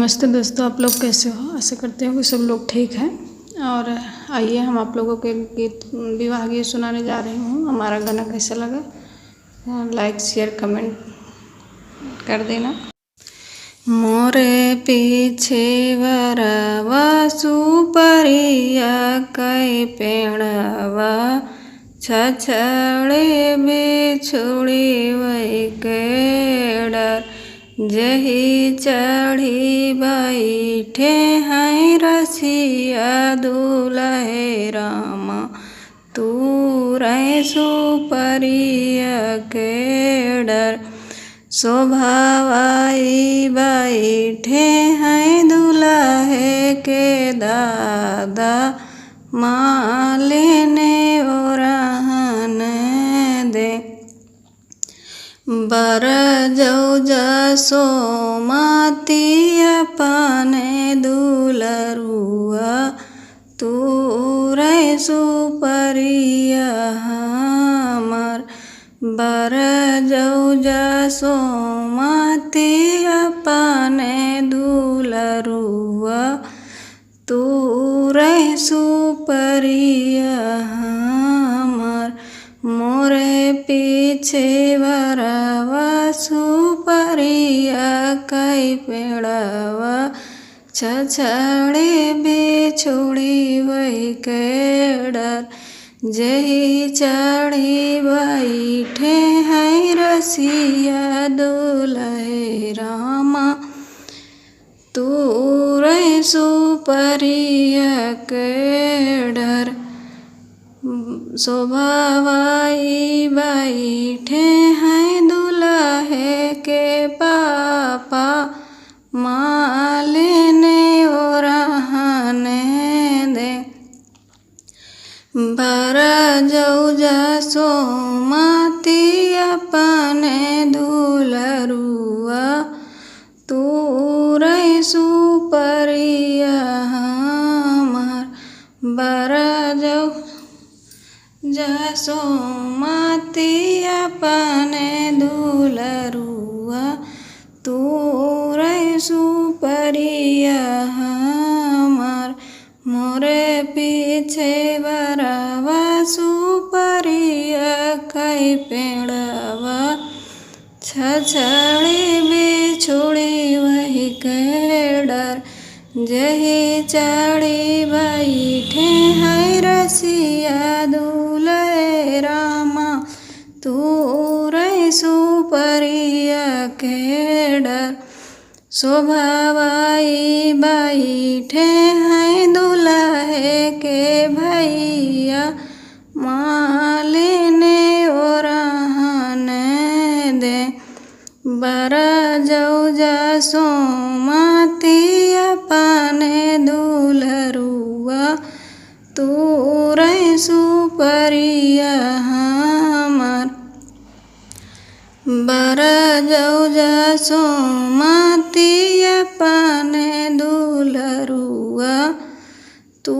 नमस्ते दोस्तों, आप लोग कैसे हो। आशा करते हो कि सब लोग ठीक हैं। और आइए हम आप लोगों के गीत विवाह गीत सुनाने जा रही हूँ। हमारा गाना कैसा लगा लाइक शेयर कमेंट कर देना। मोरे पीछे वरवा सुपरिया कई पेड़वा छछड़े बिछुड़ी वही के डर जही चढ़ी बैठे हैं रसिया दुल्हे राम तू रे सुपरिया के डर शोभावाई बैठे हैं दुल्हे के दादा मालिने ओरहन दे बर जौजा सोमाती अपने दुलरुआ तू रे सुपरिया हमर बर जौजा सोमाती अपने दुलरुआ तू रे सुपरिया हमर मोरे पीछे वरवा सुपरिया कई पेड़वा छछड़े बिछुड़ी वही के डर जही चढ़ी बैठे हैं रसिया दुल्हे रामा तू रे सुपरिया के डर शोभावाई बैठे हैं दुल्हे के पापा मालिने ओरहने दे बर जौजा सोमाती अपने दुलरुआ तू रे सुपरिया हमर बर जौजा सोमाती अपने दुलरुआ तू रे सुपरिया हमर मोरे पीछे वरवा सुपरिया कई पेड़वा छछड़ी बिछुड़ी वही के डर जही चढ़ी बैठे हैं रसिया दुल्हे रामा तू रे सुपरिया के डर शोभावाई बैठे हैं दुल्हे के भैया मालिने ओरहन दे बर जौजा सोमाती अपने दुलरुआ तू रे सुपरिया हमर बर जौजा सोमाती अपने दुलरुआ तू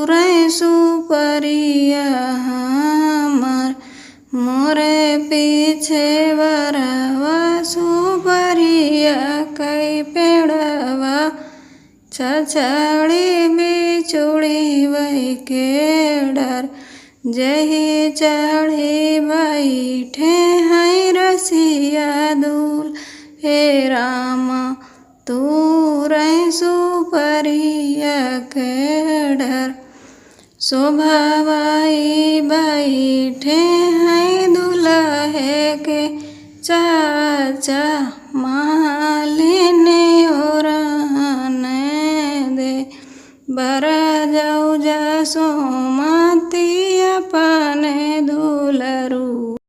रे सुपरिया हमर मोरे पीछे वरवा सुपरिया कई पेड़वा छछड़ी बिछुड़ी वही के डर जही चढ़ी बैठे हैं रसिया दुल्हे रामा तू रे सुपरिया के डर शोभावाई बैठे हैं दुल्हे के चाचा मालिने ओरहन दे बर जौजा सोमाती अपने दुलरुआ